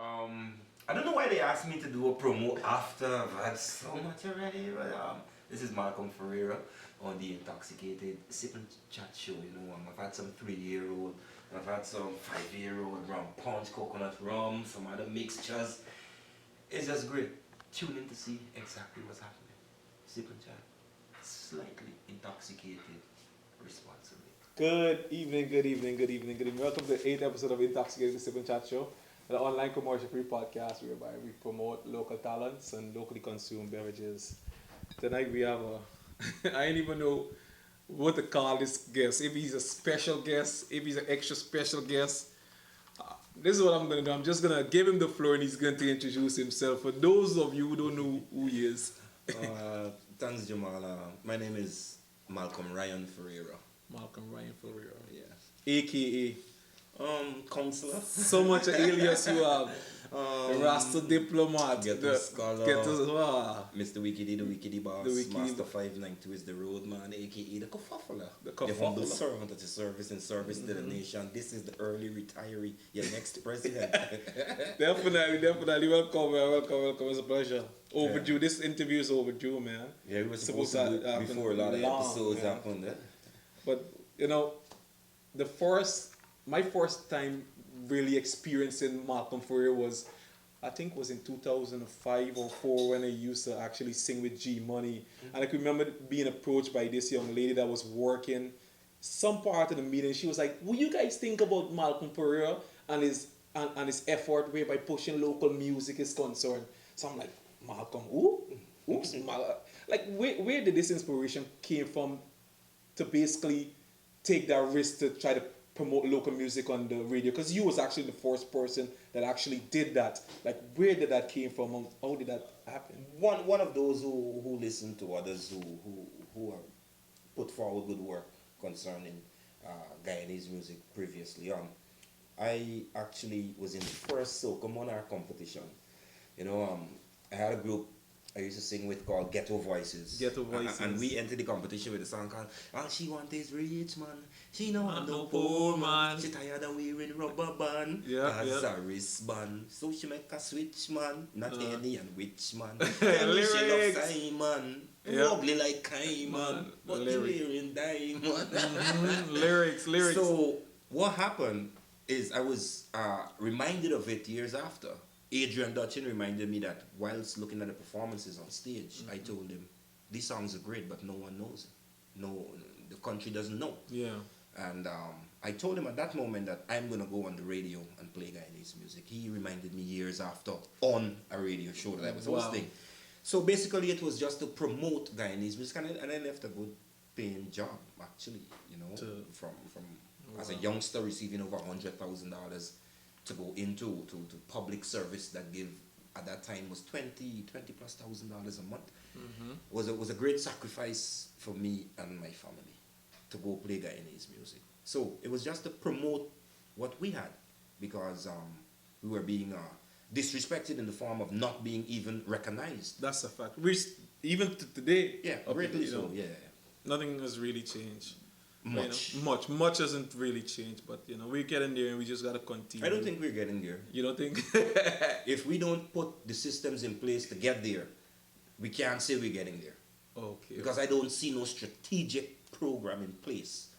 I don't know why they asked me to do a promo after I've had so much already, but this is Malcolm Ferreira on the Intoxicated TheSipNChat Show. You know, I've had some 3-year-old, I've had some 5-year-old rum punch, coconut rum, some other mixtures. It's just great. Tune in to see exactly what's happening. Sip and chat. Slightly intoxicated responsibly. Good evening, good evening, good evening, good evening. Welcome to the 8th episode of Intoxicated TheSipNChat Show, an online commercial-free podcast whereby we promote local talents and locally consumed beverages. Tonight we have a, I don't even know what to call this guest. If he's a special guest, if he's an extra special guest. This is what I'm going to do. I'm just going to give him the floor and he's going to introduce himself. For those of you who don't know who he is. Thanks, Jamal. My name is Malcolm Ryan Ferreira. Malcolm Ryan Ferreira. Yes. AKA. Councilor. So much alias you have. The Rasta diplomat. Ghetto scholar. Mr. Wickedeedee, the Wickedeedee boss. The Wicky. Master 592 is the roadman, aka the Kerfuffler. The humble servant of the service and service to the nation. This is the early retiree, your next president. Definitely. Welcome. It's a pleasure. Overdue. Yeah. This interview is overdue, man. Yeah, we were supposed to do it before a lot of episodes happened. Eh? But, you know, my first time really experiencing Malcolm Ferreira was, I think was in 2005 or 4 when I used to actually sing with G Money. Mm-hmm. And I could remember being approached by this young lady that was working some part of the meeting. She was like, what do you guys think about Malcolm Ferreira and his effort whereby pushing local music is concerned? So I'm like, Malcolm, who? Oops. Like, where did this inspiration came from to basically take that risk to try to promote local music on the radio? Because you was actually the first person that actually did that. Like, where did that came from and how did that happen? One of those who listen to others who are put forward good work concerning Guyanese music previously on. I actually was in the first Soca Monarch competition. You know, I had a group I used to sing with called Ghetto Voices. And we entered the competition with a song called All She Want Is Rich Man. She no want no poor man. She tired of wearing rubber band. Has a wristband. So she make a switch man. Not any and which man. Tell me she love Simon. Ugly like Cayman. But he wearing diamond. Lyrics. So what happened is I was reminded of it years after. Adrian Dutchin reminded me that whilst looking at the performances on stage, I told him, these songs are great, but no one knows it. No, the country doesn't know. Yeah. And I told him at that moment that I'm going to go on the radio and play Guyanese music. He reminded me years after on a radio show that I was hosting. So basically it was just to promote Guyanese music, and I left a good paying job, actually, you know, from as a youngster receiving over $100,000 to go into to public service that give at that time was $20,000+ a month. Mm-hmm. was a great sacrifice for me and my family to go play Guyanese music. So it was just to promote what we had, because we were being disrespected in the form of not being even recognized. That's a fact. Even today. Yeah, greatly so. Yeah. Nothing has really changed. Much hasn't really changed, but you know, we're getting there and we just gotta continue. I don't think we're getting there. You don't think? If we don't put the systems in place to get there, we can't say we're getting there. Okay. Because I don't see no strategic program in place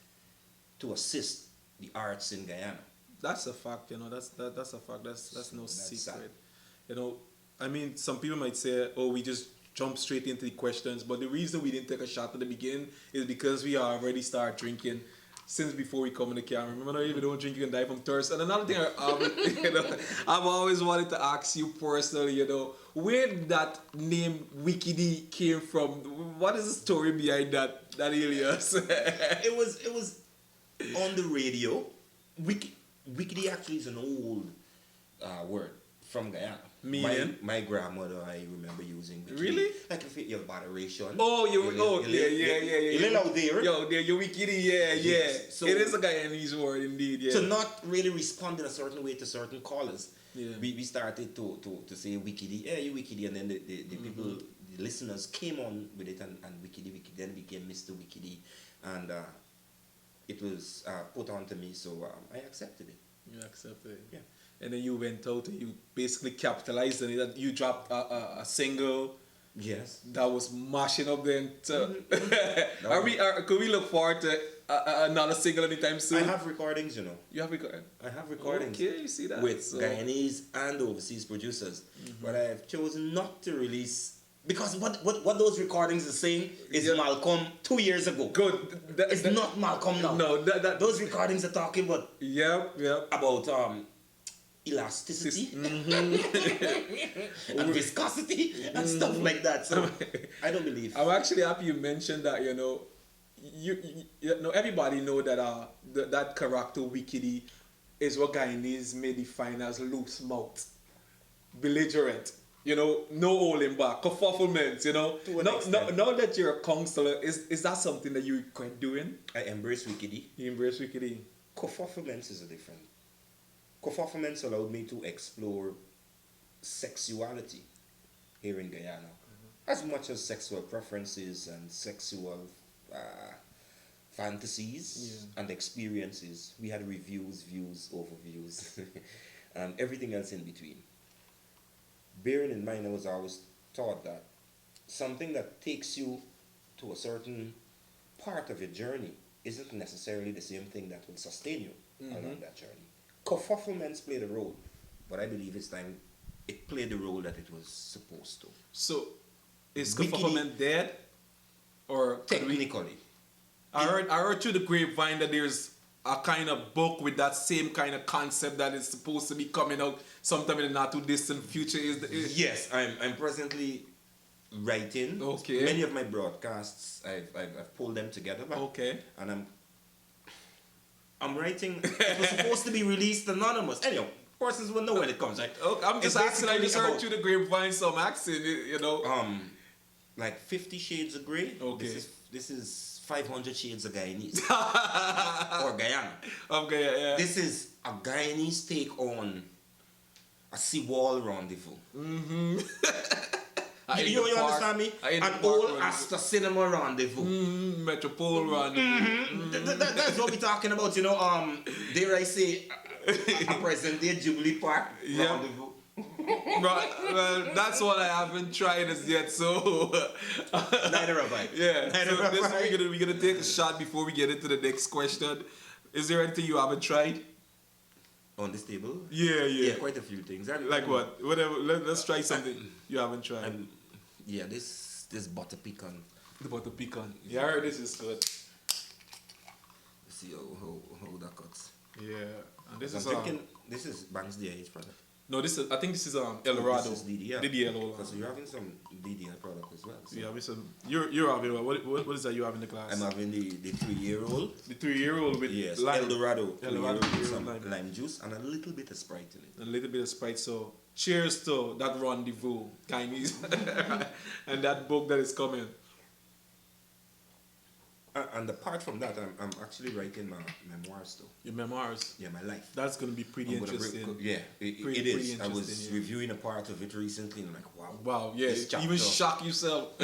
to assist the arts in Guyana. That's a fact, you know. That's a fact. That's no secret. Sad. You know, I mean, some people might say, "Oh, we just jump straight into the questions," but the reason we didn't take a shot at the beginning is because we already started drinking since before we come in the camera. Remember, if you don't drink, you can die from thirst. And another thing, I've always wanted to ask you personally, you know, where did that name Wickedeedee came from? What is the story behind that alias? It was on the radio. Wickedeedee actually is an old word from Guyana. My grandmother, I remember using Wicky. Really? Like if your moderation. Oh, yeah. You live out there. Your Wickedy, yeah. So it is a Guyanese word indeed, yeah. To not really respond in a certain way to certain callers. Yeah. We started to say Wickedeedee, hey, you Wickedeedee, and then the people, the listeners came on with it, and Wickedeedee then became Mr. Wickedeedee, and it was put on to me, so I accepted it. You accepted it. Yeah. And then you went out and you basically capitalized on it. You dropped a single Yes. that was mashing up the entire. Mm-hmm. Could we look forward to another single anytime soon? I have recordings, you know. You have recorded? I have recordings. Okay, you see that? With So- Guyanese and overseas producers. But I have chosen not to release because what those recordings are saying is Yeah. Malcolm 2 years ago. Good. It's not Malcolm now. No, Those recordings are talking about Yep. about elasticity and viscosity and stuff like that. So I don't believe. I'm actually happy you mentioned that. You know, you know, everybody know that that character Wickedeedee is what Guyanese may define as loose mouth, belligerent. You know, no holding back, kerfufflement. You know, To an now extent. that you're a counselor, is that something that you regret doing? I embrace Wickedeedee. You embrace Wickedeedee. Kerfufflements is a different. Kerfufflements allowed me to explore sexuality here in Guyana, as much as sexual preferences and sexual fantasies and experiences. We had reviews, views, overviews, and everything else in between. Bearing in mind, I was always taught that something that takes you to a certain part of your journey isn't necessarily the same thing that will sustain you along that journey. Kerfufflements played a role, but I believe it's time it played the role that it was supposed to. So, is Wickedeedee- kerfufflement dead, or could we- Technically, I heard through the grapevine that there's a kind of book with that same kind of concept that is supposed to be coming out sometime in the not too distant future. yes, I'm presently writing. Okay. Many of my broadcasts, I've pulled them together. Okay. And I'm writing. It was supposed to be released anonymous. Anyhow, persons will know when it comes, right? Okay, I'm just It's asking. I just basically heard about- through the grapevine, so I'm asking. You know. Like 50 Shades of Grey. Okay. This is 500 Shades of Guyanese or Guyana. Okay. Yeah. This is a Guyanese take on a seawall rendezvous. You understand me? An old Astor Cinema rendezvous. Metropole rendezvous. That's what we're talking about, you know. Dare I say, a present day Jubilee Park rendezvous. Right, well, that's what I haven't tried as yet, so Neither have I. yeah. Neither So have this I. we're gonna take a shot before we get into the next question. Is there anything you haven't tried? On this table? Yeah. Yeah, quite a few things. Like what? Whatever. Let's try something you haven't tried. Yeah, this butter pecan. The butter pecan. Yeah, I heard this is good. Let's see how that cuts. Yeah, and this I'm is drinking. This is Banks DIH product. no, this is I think this is Eldorado. This is DDL. DDL. Because you're having some DDL product as well. So Yeah, with some. You're having what is that you have in the glass? I'm having the 3-year-old. The 3-year-old with Yes, lime. Eldorado. Eldorado 3-year-old with 3-year-old some lime juice and a little bit of Sprite in it. A little bit of Sprite. So cheers to that rendezvous, Chinese, and that book that is coming. And apart from that, I'm actually writing my memoirs though. Your memoirs. Yeah, my life. That's gonna be pretty I'm gonna interesting. it Pretty is. I was interesting, yeah. reviewing a part of it recently and I'm like, wow. Wow, yeah, this even chapter- shock yourself.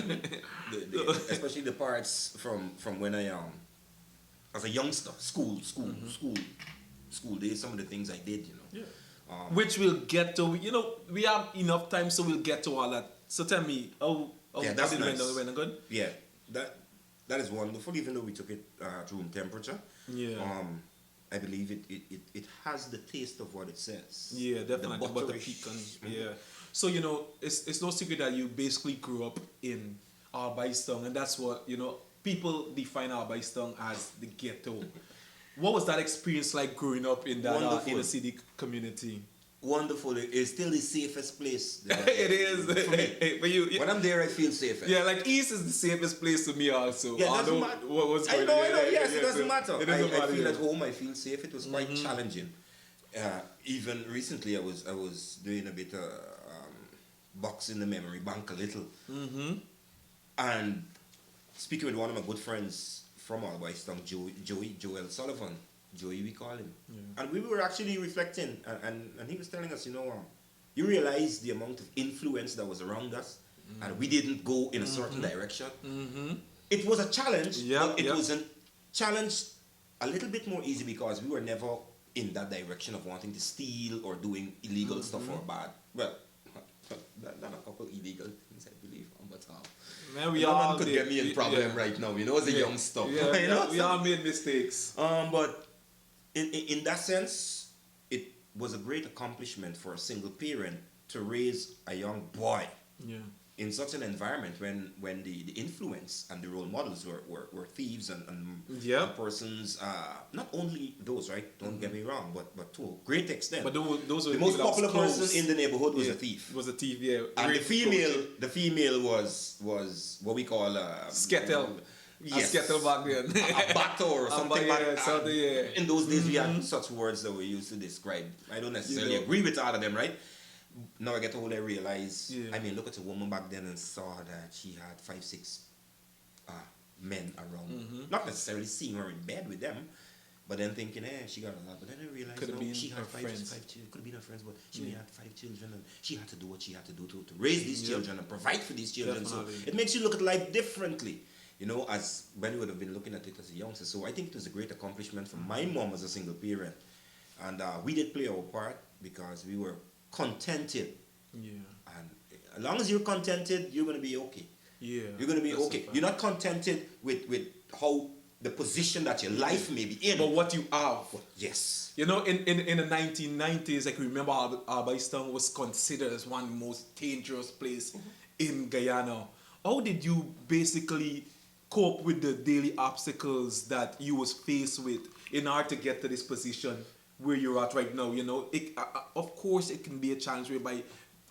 especially the parts from when I as a youngster, school days, some of the things I did, you know. Yeah. Which we'll get to. You know, we have enough time, so we'll get to all that. So tell me, Yeah, that's did nice. it went good? Yeah, that is wonderful. Even though we took it at room temperature, Yeah. I believe it has the taste of what it says. Yeah, definitely. The butter butterish- pecan. Yeah. So you know, it's no secret that you basically grew up in Arbeistung, and that's what you know. People define Arbeistung as the ghetto. What was that experience like growing up in that Wonderful. inner city community? Wonderful. It's still the safest place. that It is. For me. For you. When I'm there, I feel safest. Yeah, like East is the safest place to me also. Yeah, doesn't Although matter. what's I going know, on. yes, it doesn't so matter. It doesn't I matter. feel yeah. at home, I feel safe. It was quite challenging. Even recently, I was doing a bit of boxing the memory bank a little. And speaking with one of my good friends from Arbeistung, Joel Sullivan, Joey we call him. Yeah. And we were actually reflecting, and he was telling us, you know, you realize the amount of influence that was around us, and we didn't go in a certain direction. It was a challenge, Yeah, but it yeah. was a challenge a little bit more easy because we were never in that direction of wanting to steal or doing illegal stuff or bad. Well, done a couple illegal things, I believe, but man, we no all man could get me in problem right now, as a young stuff. Yeah, we all made mistakes. But in that sense, it was a great accomplishment for a single parent to raise a young boy in such an environment when the influence and the role models were thieves and persons, not only those, right? Don't get me wrong, but to a great extent. But those were the most popular person in the neighborhood was a thief. Was a thief, yeah. And the female was what we call Skettle. Yes. A skettle back then. A battle or something like that. In those days, we had such words that we used to describe. I don't necessarily agree with all of them, right? Now I get older, I realize, I mean, look at a woman back then and saw that she had 5-6 men around. Not necessarily seeing her in bed with them, but then thinking, she got a lot. But then I realized, she had five children. Could have been her friends, but she may had 5 children, and she had to do what she had to do to raise these children and provide for these children. Definitely. So it makes you look at life differently, as when you would have been looking at it as a youngster. So I think it was a great accomplishment for my mom as a single parent. And we did play our part because we were contented. Yeah. And as long as you're contented, you're going to be okay. Yeah. You're going to be okay. You're not contented with how the position that your life may be in. But what you have. Yes. In the 1990s, I can remember Albistown was considered as one of the most dangerous place in Guyana. How did you basically cope with the daily obstacles that you was faced with in order to get to this position where you're at right now? Of course, it can be a challenge whereby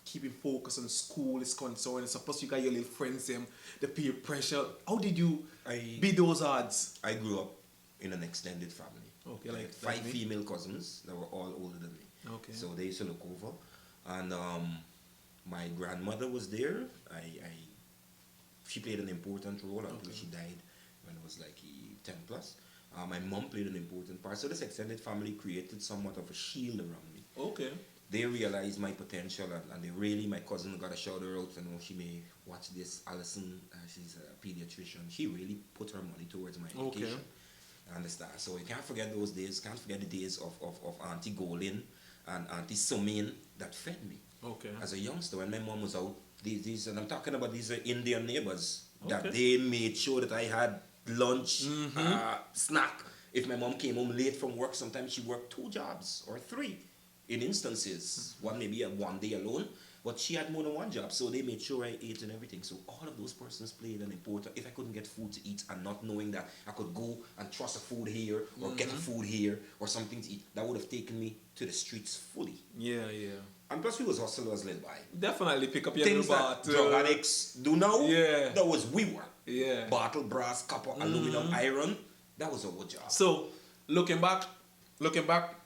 keeping focus on school is concerned. And suppose you got your little friends, the peer pressure. How did you beat those odds? I grew up in an extended family. Okay, I had 5 female cousins that were all older than me. Okay. So they used to look over. And my grandmother was there. She played an important role until she died when I was like 10 plus. My mom played an important part. So this extended family created somewhat of a shield around me. Okay. They realized my potential and my cousin got a shout out. She may watch this. Allison, she's a pediatrician. She really put her money towards my education. Understand? So you can't forget those days. Can't forget the days of Auntie Golin and Auntie Sumin that fed me. Okay. As a youngster, when my mom was out, these and I'm talking about these are Indian neighbors that they made sure that I had lunch, snack. If my mom came home late from work, sometimes she worked 2 jobs or 3 in instances. One maybe one day alone, but she had more than 1 job, so they made sure I ate and everything. So all of those persons played an important. If I couldn't get food to eat and not knowing that I could go and trust a food here or get a food here or something to eat, that would have taken me to the streets fully. Yeah. And plus, we was hustlers led by. Definitely pick up your things that drug addicts do now. Yeah. That was we were. Yeah. Bottle, brass, copper, aluminum, iron. That was our job. So, looking back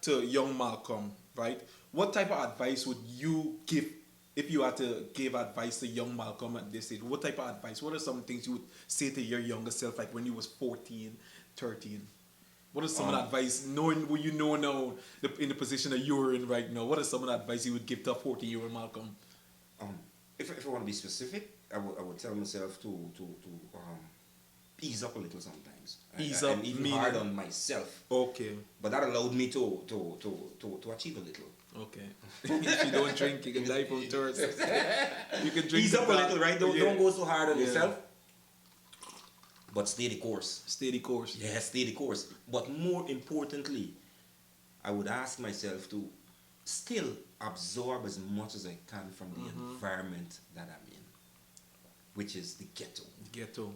to young Malcolm, right? What type of advice would you give if you had to give advice to young Malcolm at this age? What type of advice? What are some things you would say to your younger self, like when you was 14, 13? What is some of the advice, knowing what you know now, in the position that you're in right now? What is some of the advice you would give to a 14-year-old Malcolm? If I want to be specific, I would tell myself to ease up a little sometimes. Ease up, and even hard on myself. Okay. But that allowed me to achieve a little. Okay. If you don't drink, you can die from thirst. You can drink. Ease up a little, right? Don't go so hard on yourself. But stay the course. Stay the course. Yeah, stay the course. But more importantly, I would ask myself to still absorb as much as I can from the environment that I'm in, which is the ghetto.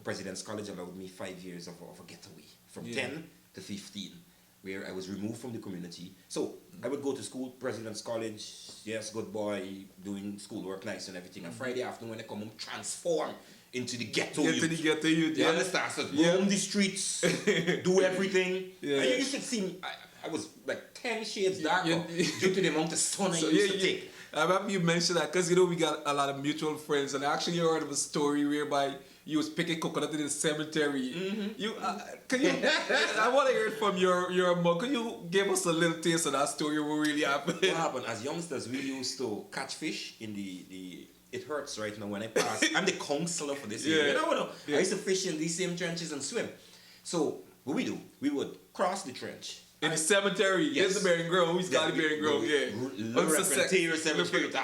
President's College allowed me 5 years of a getaway, from 10 to 15, where I was removed from the community. So I would go to school, President's College, yes, good boy, doing schoolwork nice and everything. And Friday afternoon when I come home, transform into the ghetto youth. You understand? So roam the streets, do everything. Yeah. And you should see me. I was like 10 shades darker due to the amount of sun I used to take. I remember you mentioned that because we got a lot of mutual friends, and I actually heard of a story whereby you was picking coconut in the cemetery. I want to hear it from your mom. Could you give us a little taste of that story? What really happened? What happened? As youngsters, we used to catch fish in the. It hurts right now when I pass. I'm the counselor for this area. I used to fish in these same trenches and swim. So what we do, we would cross the trench In the cemetery. Yes. There's the burying ground. Who's got the burying ground? Yeah. On Sussex.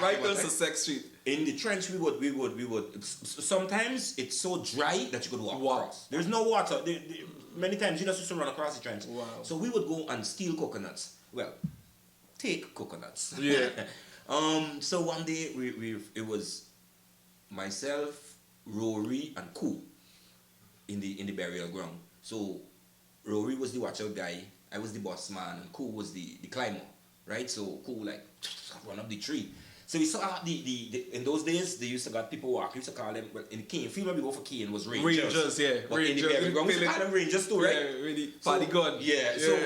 Right on Sussex Street. In the trench, we would. Sometimes it's so dry that you could walk across. There's no water. Many times you just used to run across the trench. Wow. So we would go and steal coconuts. Well, take coconuts. Yeah. So one day it was myself, Rory, and Koo in the burial ground. So Rory was the watchout guy. I was the boss man, and Koo was the climber, right? So Koo like run up the tree. So we saw the in those days they used to got people walk. We used to call them, well, in the cane field where we go for cane was rangers. Rangers, yeah. But Rangers. in the burial ground we used to call them rangers too, right? Yeah, really. Party gun. Yeah. So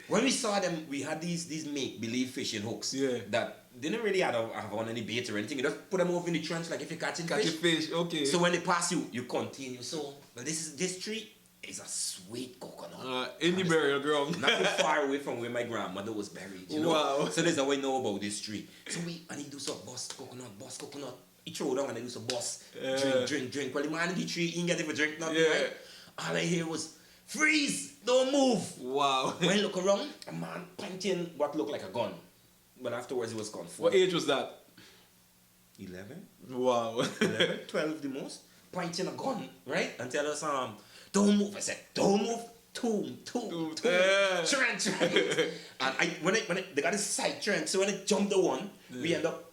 when we saw them, we had these make believe fishing hooks. Yeah. That didn't really have on any bait or anything. You just put them over in the trench like if you're catching Catch fish. a fish, okay. So when they pass you continue. So well, this tree is a sweet coconut. In the burial ground. Not too far away from where my grandmother was buried. You know? Wow. So there's a way know about this tree. So and he do some bust coconut. He throw down and they do some bust. Drink. Well, the man in the tree, he ain't get it for drink nothing, right? All I hear was, freeze, don't move. Wow. When I look around, a man pointing what looked like a gun. But afterwards it was confirmed. What age was that? 11. Wow. 11, 12 the most. Pointing a gun, right? And tell us, don't move. I said, don't move. Toom. Trench. And when they got this side trench, so when I jumped the one, we end up,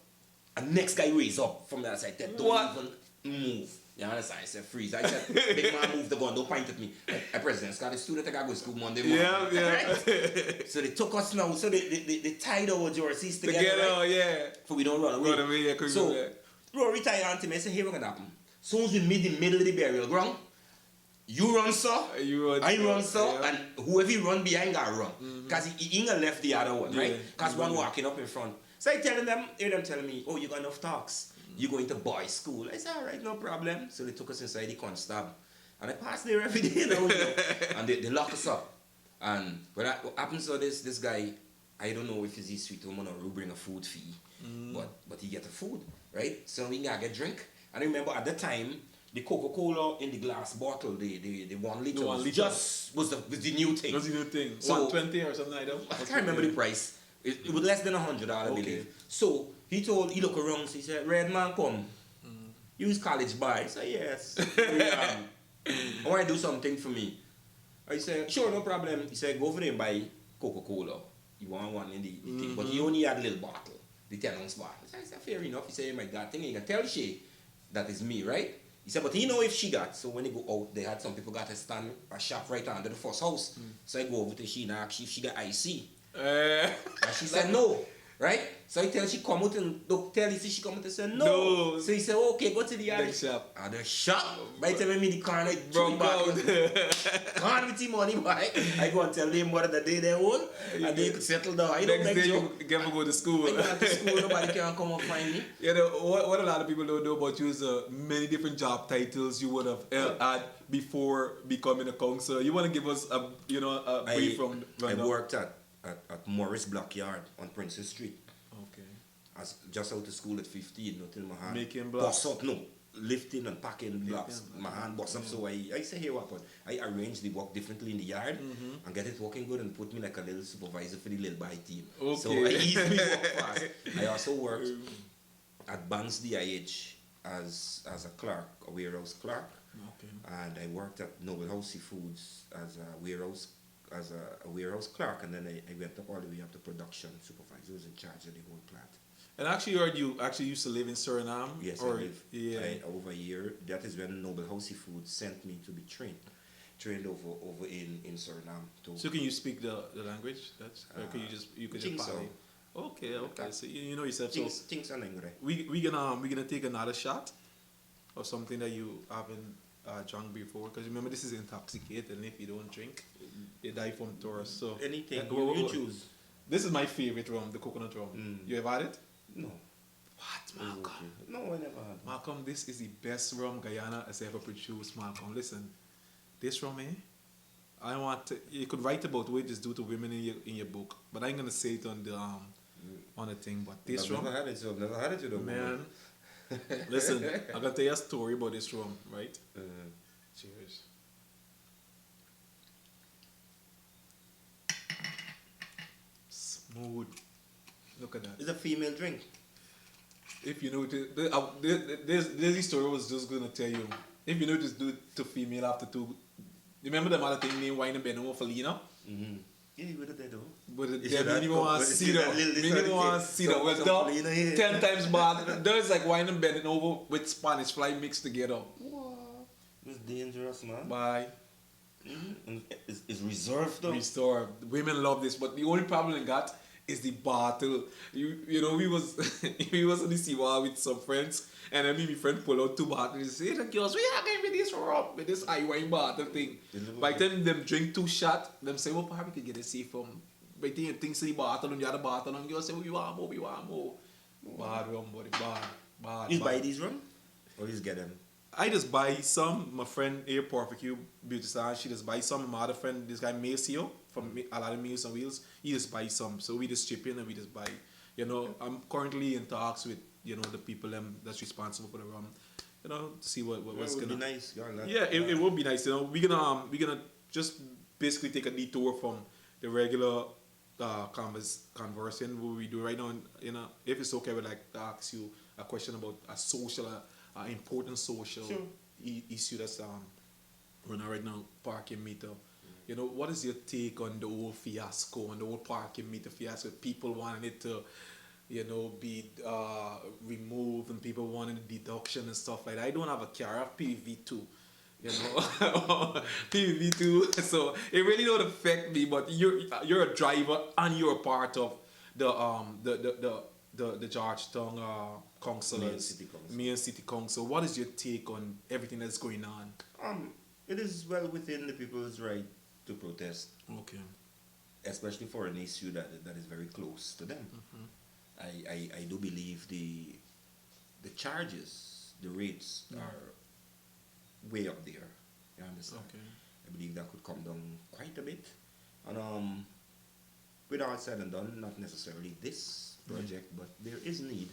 and next guy raised up from the other side. Don't even move. You understand? I said, freeze. I said, big man, move the gun. Don't point at me. I president, got a student, I got to go to school Monday morning. Yeah. Right? So they took us now. So they tied our jerseys together. Right? Yeah. So we don't run away. So Rory tied on to me. I said, here, what's going to happen? As soon as we meet in the middle of the burial ground, you run, sir. I run, sir. Yeah. And whoever you run behind, got to run. Because he ain't left the other one, right? Because one walking up in front. So I hear them telling me, oh, you got enough talks. You going to boys' school. I said, all right, no problem. So they took us inside the constab. And I passed there every day now. And they locked us up. And what happens to this guy, I don't know if he's a sweet woman or who bring a food fee. But he get a food, right? So we gotta get drink. And I remember at the time, the Coca-Cola in the glass bottle, the 1 liter, was the new thing. Was the new thing. So, 120 or something like that? I can't remember the price. It was less than $100, I believe. So he looked around, so he said, Red man, come. Use college buy. I said, yes. I want to do something for me. I said, sure, no problem. He said, go over there and buy Coca-Cola. You want one in the thing. But he only had a little bottle, the 10-ounce bottle. I said, fair enough. He said, oh my God, thing, you can tell she that is me, right? He said, but he know if she got. So when they go out, they had some people got a shop right under the first house. So I go over to she and ask if she got IC. And she said no, right? So I tell she come out and tell you she come out and say no. So he said, okay, go to the other shop. The shop? By the time I'm in the car, I throw back. Gone with the money, boy. I go and tell them what the day they own, and they could settle down. I don't Next day you can go to school. I go to school, nobody can come and find me. Yeah, what a lot of people don't know about you is many different job titles you would have had before becoming a counselor. You want to give us a brief from I worked at Morris Blockyard on Princess Street. Okay. As just out of school at 15, nothing my hand. Making blocks. Boss up, no. Lifting and packing blocks. My hand boss up. So I say, here what? I arrange the work differently in the yard and get it working good and put me like a little supervisor for the little buy team. Okay. So I easily work fast. I also worked at Banks DIH as a clerk, a warehouse clerk. Okay. And I worked at Noble House Seafoods as a warehouse clerk, and then I went up all the way up to production supervisor, who was in charge of the whole plant. And actually, heard you actually used to live in Suriname? Yes, I live. Yeah. Over a year. That is when Noble House Seafoods sent me to be trained over in Suriname. So can you speak the language? Or can you could just so. Okay. So you know yourself. Things are angry. We're gonna take another shot of something that you haven't drunk before, because remember this is intoxicated, and if you don't drink, you die from thirst. So anything you choose. This is my favorite rum, the coconut rum. You ever had it? No. What, Malcolm? No, I never had it. Malcolm, this is the best rum Guyana has ever produced, Malcolm. Listen, this rum, I want to, you could write about what it's due to women in your book, but I'm gonna say it on the thing. But this rum, never had it, so I've never had it, you know. Man, listen, I'm gonna tell you a story about this rum, right? Cheers. mood. Look at that. It's a female drink. If you notice, there's the story I was just gonna tell you. If you notice, do it to female after two. Remember the other thing named wine and bed over for Lena? Mm-hmm. Yeah, you would have though. But the minimum want to see that. Minimum want to see that. Well, 10 times bad. There's like wine and bed over with Spanish fly mixed together. Wow. It's dangerous, man. Bye. Mm-hmm. It's reserved though. Restored. Women love this, but the only problem they got is the bottle. You know, we was on the seawall with some friends, and then my friend pull out 2 bottles and say, "Hey, girls, we are going with this rum, with this high wine bottle thing." By the time them drink 2 shots, them say, "Well, perhaps we could get a safe from." By the time things to the bottle and the other bottle, and girls say, "We want more, we want more." Bad rum, buddy, bad. You buy these rum, or you just get them? I just buy some. My friend here, Perfect Beauty Star, she just buy some. My other friend, this guy Maceo from a lot of Meals on Wheels, he just buy some. So we just chip in and we just buy. You know, I'm currently in talks with, you know, the people that's responsible for the rum. You know, to see what's gonna be nice. Yeah, it would be nice. You know, we're gonna just basically take a detour from the regular conversing what we do right now. You know, if it's okay, I would like to ask you a question about a social. Important social issue that's running right now, parking meter. You know, what is your take on the whole fiasco, on the whole parking meter fiasco? People wanting it to, you know, be removed, and people wanting the deduction and stuff like that. I don't have a car, I have PVV2, you know, PVV2. So it really don't affect me. But you're a driver and you're a part of the Georgetown Councilor, Mayor City Council. What is your take on everything that's going on? It is well within the people's right to protest. Okay. Especially for an issue that is very close to them. Mm-hmm. I do believe the charges, the rates are way up there. You understand? Okay. I believe that could come down quite a bit. And with all said and done, not necessarily this project, but there is need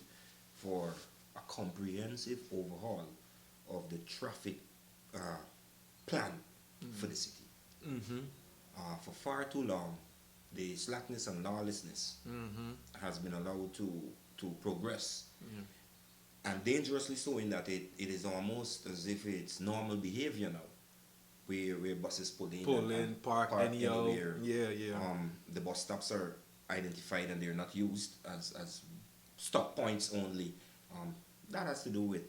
for a comprehensive overhaul of the traffic plan for the city. Mm-hmm. For far too long, the slackness and lawlessness has been allowed to progress, and dangerously so, in that it is almost as if it's normal behavior now, where buses pull in, park anywhere. Yeah. The bus stops are identified and they're not used as stop points only. That has to do with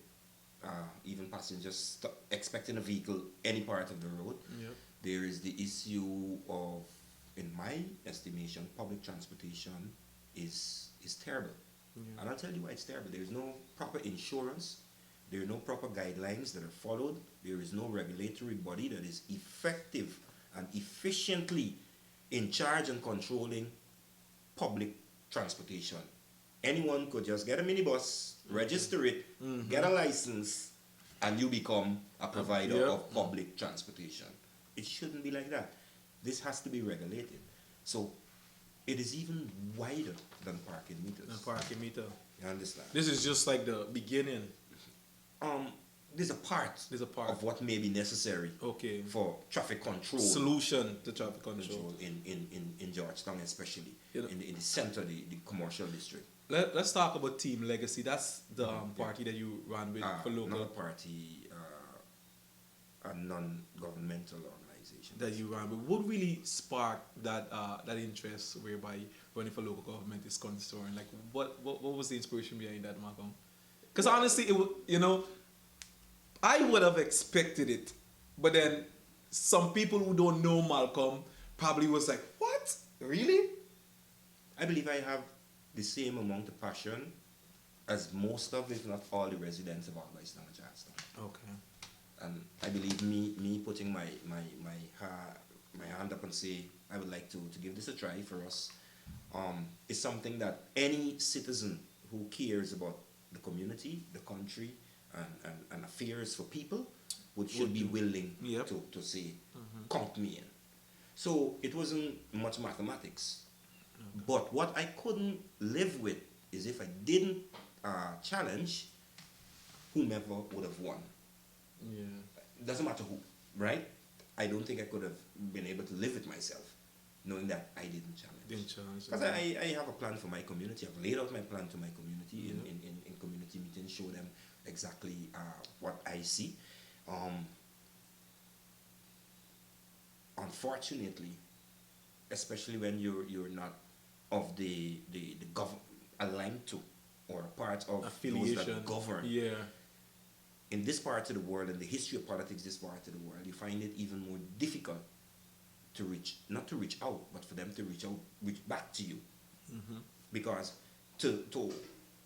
even passengers expecting a vehicle any part of the road. Yep. There is the issue of, in my estimation, public transportation is terrible. And I'll tell you why it's terrible. There is no proper insurance. There are no proper guidelines that are followed. There is no regulatory body that is effective and efficiently in charge and controlling public transportation. Anyone could just get a minibus, register it, get a license, and you become a provider of public transportation. It shouldn't be like that. This has to be regulated. So it is even wider than parking meters. You understand? This is just like the beginning. There's a part of what may be necessary for traffic control. Solution to traffic control. In Georgetown, especially, in the center, the commercial district. Let's talk about Team Legacy. That's the party that you ran with for local. Not a party, a non-governmental organization. That you ran with. What really sparked that interest whereby running for local government is concerned? Like, what was the inspiration behind that, Malcolm? Because honestly, I would have expected it, but then some people who don't know Malcolm probably was like, "What? Really?" I believe I have the same amount of passion as most of, if not all, the residents of Alung and Georgetown. Okay. And I believe me putting my hand up and say I would like to give this a try for us is something that any citizen who cares about the community, the country, and affairs for people should be willing to say, count me in. So it wasn't much mathematics. Okay. But what I couldn't live with is if I didn't challenge, whomever would have won. Yeah. Doesn't matter who, right? I don't think I could have been able to live with myself knowing that I didn't challenge. Because Okay. I have a plan for my community. I've laid out my plan to my community in community meetings, show them exactly what I see. Unfortunately, especially when you're not of the aligned to or a part of those that govern. Yeah. In this part of the world, in the history of politics, this part of the world, you find it even more difficult to not to reach out, but for them to reach back to you. Because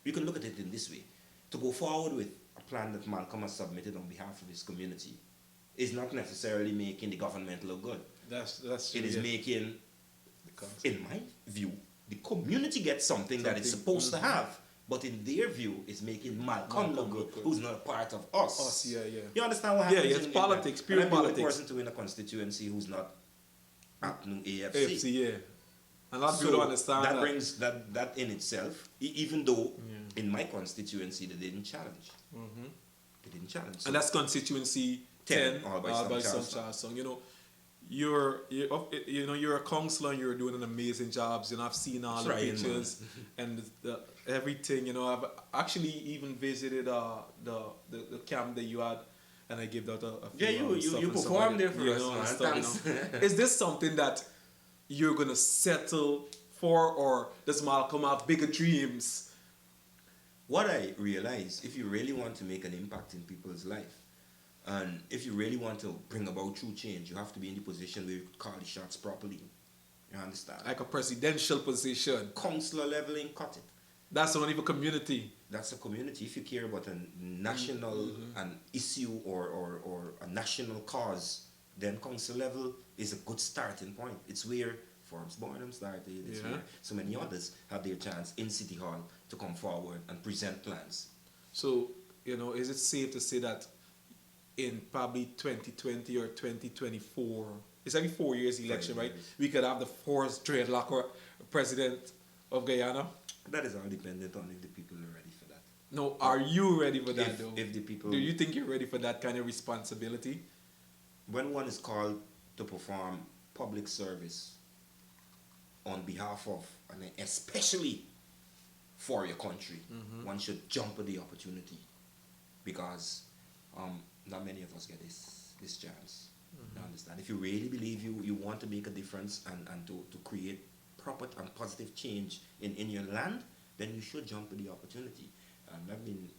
you can look at it in this way. To go forward with a plan that Malcolm has submitted on behalf of his community is not necessarily making the government look good. That's It is making, in my view, the community gets something that it's supposed to have. But in their view, it's making Malcolm look good, who's not a part of us. Yeah. You understand what happens? Yeah, it's politics, pure I'm politics. the only person to win a constituency who's not at New AFC. AFC, yeah. And a lot of people don't understand that. Brings that in itself, even though in my constituency they didn't challenge. They didn't challenge. So and that's constituency 10, all by some Charles. You're a councillor and you're doing an amazing job. I've seen all the pictures and everything. I've actually even visited the camp that you had, and I gave out a few you performed there for us, man. Thanks. Is this something that you're gonna settle for, or does Malcolm have bigger dreams? What I realize, if you really want to make an impact in people's life, and if you really want to bring about true change, you have to be in the position where you could call the shots properly. You understand? Like a presidential position. Councilor leveling, cut it. That's only for community. That's a community. If you care about a national an issue or a national cause, then council level is a good starting point. It's where Forbes Boredom started. It's where so many others have their chance in City Hall to come forward and present plans. So, is it safe to say that in probably 2020 or 2024, it's every 4 years election, right? We could have the fourth dreadlock president of Guyana? That is all dependent on if the people are ready for that. No, are you ready for that though? If the people... Do you think you're ready for that kind of responsibility? When one is called to perform public service on behalf of, and especially for your country, one should jump at the opportunity, because not many of us get this chance. You understand? If you really believe you want to make a difference and to create proper and positive change in your land, then you should jump at the opportunity. I've been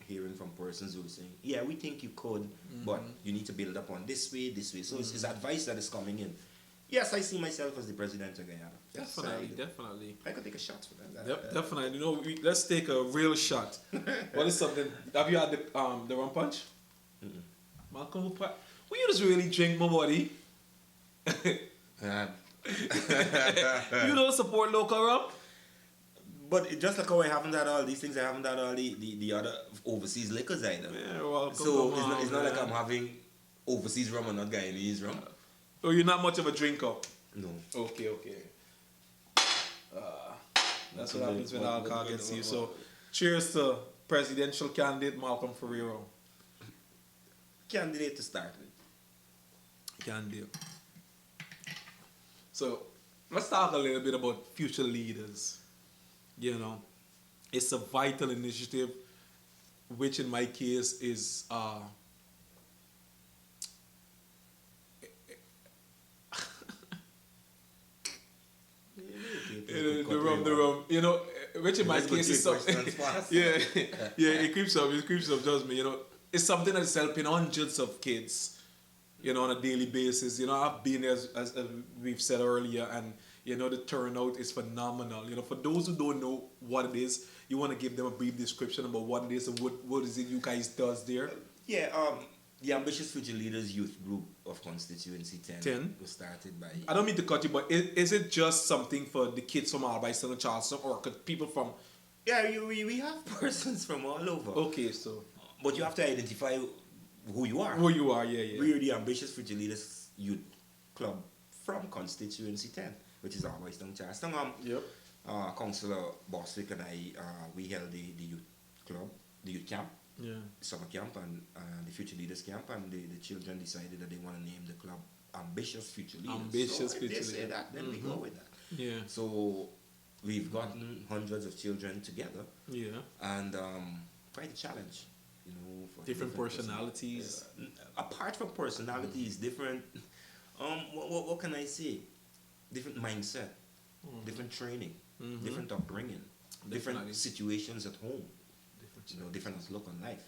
hearing from persons who are saying, yeah, we think you could, but you need to build up on this way. So it's advice that is coming in. Yes, I see myself as the president of Guyana. Definitely. I could take a shot for that. Definitely. Let's take a real shot. What is something? Have you had the rum punch? Malcolm, will you just really drink, my buddy? You don't support local rum? But just like how I haven't had all these things, I haven't had all the other overseas liquors either. Yeah, well, so it's not like I'm having overseas rum and not Guyanese rum. Oh, you're not much of a drinker? No. Okay. That's what happens when alcohol gets you. So, cheers to presidential candidate Malcolm Ferreira. Candidate to start with. Candidate. So, let's talk a little bit about future leaders. It's a vital initiative, which in my case is the rum. Which in my case is something. It creeps up. Trust me. It's something that's helping hundreds of kids, on a daily basis. I've been there, as we've said earlier, and the turnout is phenomenal. For those who don't know what it is, you want to give them a brief description about what it is and what is it you guys does there? The Ambitious Future Leaders Youth Group of Constituency 10 was started by... I don't mean to cut you, but is it just something for the kids from Albion and Charleston, or could people from... Yeah, we have persons from all over. Okay, so... But you have to identify who you are. Yeah. We are the Ambitious Future Leaders Youth Club from Constituency 10, which is Albion Charleston. Councilor Boswick and I, we held the youth club, the youth camp. Summer camp and the Future Leaders camp, and the children decided that they want to name the club ambitious future leaders. Ambitious so future if they say leader. that, then we go with that. Yeah. So we've gotten hundreds of children together, Yeah. and quite a challenge, you know. For Different personalities. Apart from personalities, different. What can I say? Different mindset, different training, different upbringing, different Definitely. situations at home. You know, different outlook on life.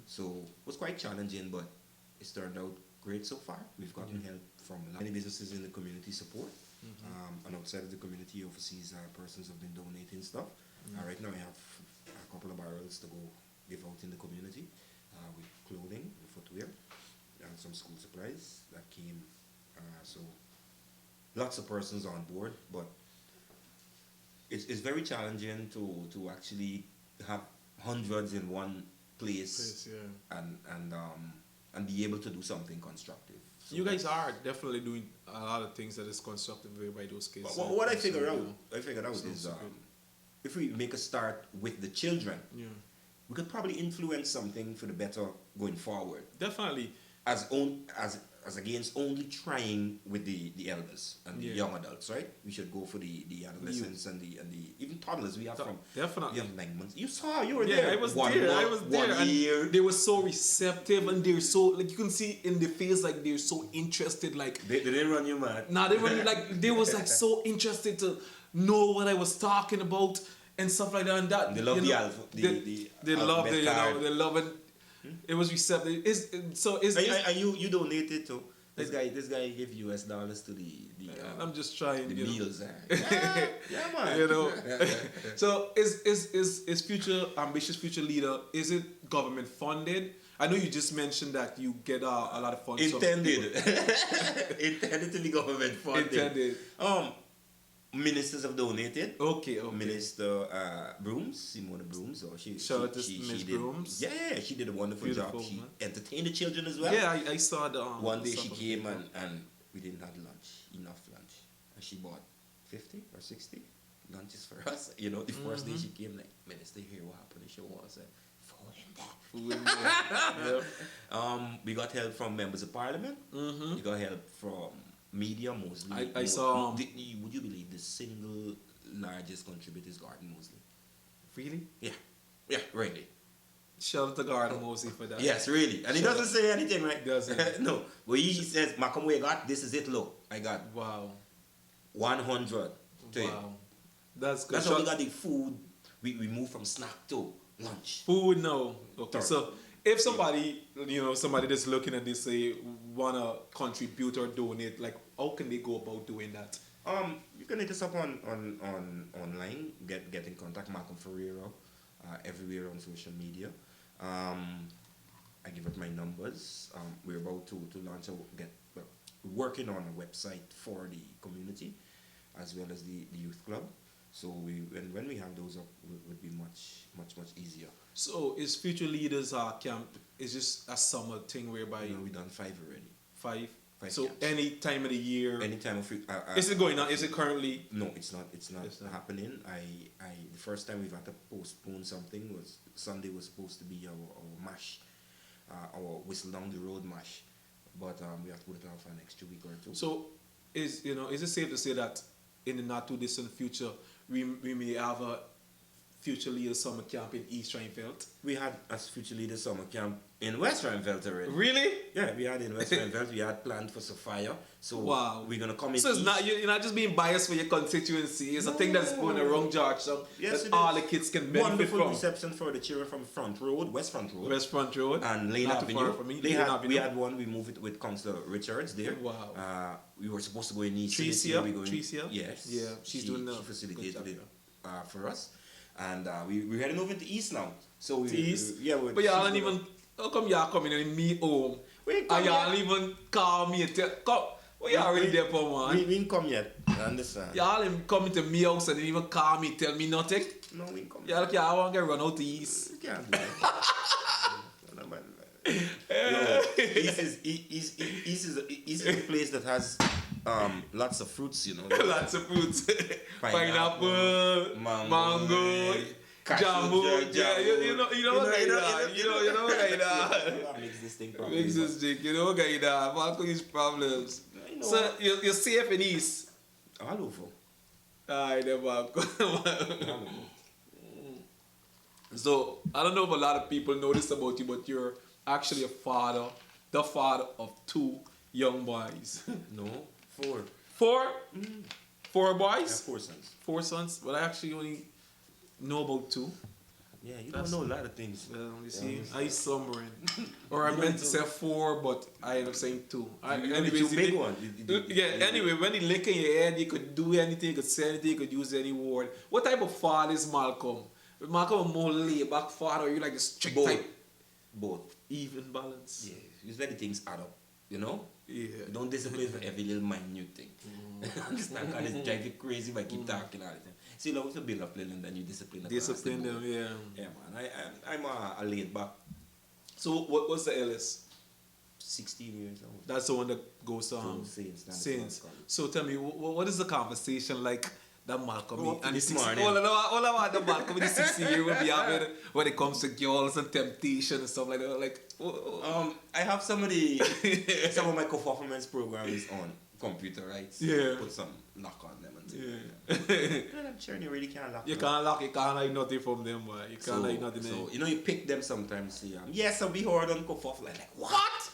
So it was quite challenging, but it's turned out great so far. We've gotten help from many businesses in the community support, and outside of the community, overseas persons have been donating stuff. Right now, I have a couple of barrels to go give out in the community with clothing, footwear, and some school supplies that came. So lots of persons on board, but it's very challenging to actually have hundreds in one place, and be able to do something constructive. So you guys are definitely doing a lot of things that is constructive by those kids. What I figured out is if we make a start with the children, we could probably influence something for the better going forward. Definitely. As against only trying with the elders and the young adults, right? We should go for the adolescents and the even toddlers. We have definitely. We have 9 months. You were there. there. I was there. I was there. 1 year. They were so receptive, and they're so, like, you can see in their face, like, they're so interested. Like, they didn't run you mad. Nah, they were like, they was like so interested to know what I was talking about and stuff like that. And that they love the alpha. They love it. They love it. It was receptive. You donated to this guy gave US dollars to the I'm just trying the you know. meals. Yeah, man. You know. So is future ambitious future leader, is it government funded? I know you just mentioned that you get a lot of funds. Intended to be government funded. Intended. Ministers have donated. Okay. Minister Brooms, Simona Brooms, or she Miss did, Brooms. Yeah, she did a wonderful Beautiful, job. She man. entertained the children as well. Yeah, I saw the one day stuff she of came people. and we didn't have enough lunch, and she bought 50 or 60 lunches for us. You know, the first day she came, like, Minister, here what happened? And she was like, food in there. Yep. We got help from members of parliament. We got help from media, Moseley. I saw. Would you believe the single largest contributor is Gordon Moseley? Really? Yeah, really. Shout out to Gordon Moseley for that. Yes, really. And he doesn't say anything, right? Doesn't. No. But he says, Malcolm, what you got? This is it, look. I got 100 to him. Wow. That's good. That's how we got the food. We moved from snack to lunch. Food, no. Okay. Third. So if somebody that's looking at this, say, wanna contribute or donate, like, how can they go about doing that? You can hit us up on online. Get in contact, Malcolm Ferreira, everywhere on social media. I give it my numbers. We're about to launch working on a website for the community as well as the youth club. So when we have those up, it would be much easier. So is Future Leaders Camp, is just a summer thing whereby We've done 5 already. 5? So camps. any time of the year. Any time of is it going on? Is it currently? No, it's not happening. The first time we've had to postpone something was Sunday was supposed to be our mash, our Whistle Down the Road mash, but we have to put it off for an extra week or two. So is it safe to say that in the not too distant future we may have a Future Leaders Summer Camp in East Rhinefeld? We had a Future Leaders Summer Camp in West Rhinefeld already. Really? Yeah, we had in West Rhinefeld. We had planned for Sophia. So we're gonna come in. So it's not, you're not just being biased for your constituency. It's a thing that's going around Georgetown. Yes, that all the kids can benefit wonderful from. reception for the children from Front Road, West Front Road, and Lane not Avenue. Too far from me. We had one. We moved it with Councilor Richards there. Wow. We were supposed to go in East. Tricia? Yes. Yeah, she facilitated it for us. And we're heading over to East now. So East? But y'all don't even, how come y'all coming in me home? And y'all don't even call me and tell, come, we already there for man. We ain't come yet, I understand. Y'all ain't coming to me house and didn't even call me, tell me nothing. No, we ain't come yet. Y'all want to get run out to East. You can't do that. East is a place that has lots of fruits, you know. Lots of fruits. Pineapple, mango, jambu. You know Makes this thing Makes this thing, what kind of these problems. know. So you're safe in East. All over. I never. All over. So I don't know if a lot of people know this about you, but you're actually a father, the father of 2 young boys. No, 4. 4? Mm. 4 Yeah, boys? 4 sons. 4 sons, but I actually only know about 2. Yeah, you That's- don't know a lot of things. Well, you Yeah, see, I I slumbering. Or I meant to say 4, but I end up saying 2. Anyways, big one. Anyway, when you lick in your head, you could do anything, you could say anything, you could use any word. What type of father is Malcolm? Is Malcolm a more laid back father, or you like a strict type? Both. Even balance? Yeah, you let the things add up, you know? Yeah. You don't discipline for every little minute thing. Understand? Because it's drive you crazy by keep talking all the time. See, love to build up little and then you discipline across the Discipline board. them, yeah. Yeah, man. I'm a laid back So what's the eldest? 16 years old. That's the one that goes to Saints. Saints. So tell me, what is the conversation like that Malcolm Oh, and the this morning. all about the Malcolm and the 16-year-old be having when it comes to girls and temptation and stuff like that? Like, I have some of my co-performance programs on computer, right? So Yeah. put some lock on them and yeah. I'm sure you really can't lock You them. can't lock, you can't hide nothing from them, boy. You can't hide nothing. So, you know, you pick them sometimes, see, yes, I'll be hard on co-perf, like, what?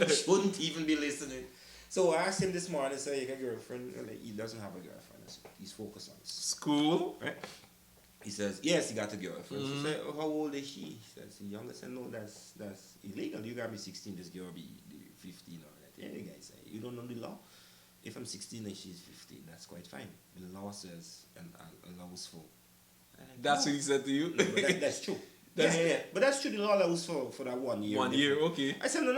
You shouldn't even be listening. So I asked him this morning, say, you got a girlfriend? Like, he doesn't have a girlfriend. So he's focused on School? right? He says, yes, he got a girlfriend. She said, how old is she? He says, the youngest. I said, no, that's illegal. You got me 16, this girl be 15 or that. Yeah, the guy say, you don't know the law? If I'm 16 and she's 15, that's quite fine. The law says and allows for. That's what he said to you? No, but that's true. Yeah. But that's true. The law allows for that 1 year. 1 year, okay. I said, no.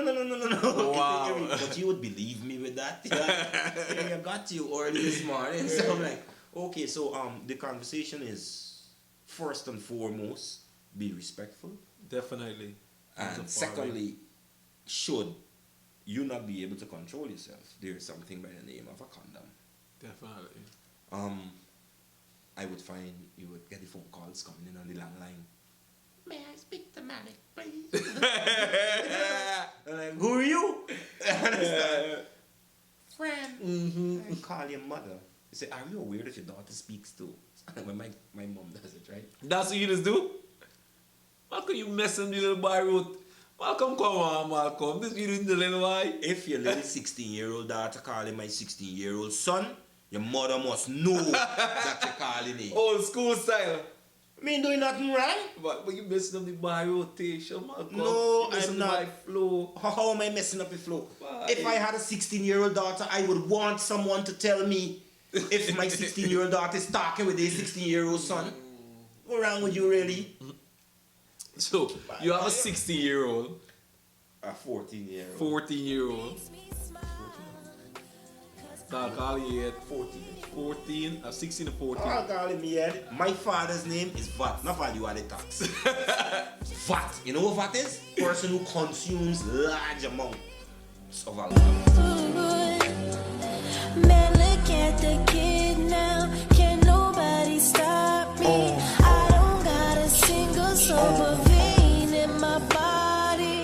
Wow. But you would believe me with that? I got you already this morning. So I'm like, okay, so the conversation is, first and foremost, be respectful. Definitely. And secondly, should you not be able to control yourself, there's something by the name of a condom. Definitely. I would find you would get the phone calls coming in on the landline. May I speak to Malik, please? And like, who are you? Friend. I call your mother. You say, are you aware that your daughter speaks too? When my mom does it, right? That's what you just do? Malcolm, you messing the little boy road. Malcolm, come on, Malcolm. This you doing the little boy. If your little 16-year-old daughter calling my 16-year-old son, your mother must know that you're calling him. Old school style. Me ain't doing nothing wrong. But you messing up the bar rotation, Malcolm. No, you messing I'm up the not. bar flow. How am I messing up the flow? Why? If I had a 16-year-old daughter, I would want someone to tell me if my 16-year-old daughter is talking with a 16-year-old son. What's wrong with you, really? So, you have a 16-year-old, A 14-year-old. 14-year-old. Call you at 14. a 16 to 14. I'll call him here. My father's name is VAT, not value added tax. VAT. You know what VAT is? Person who consumes large amounts of alcohol. Man, look at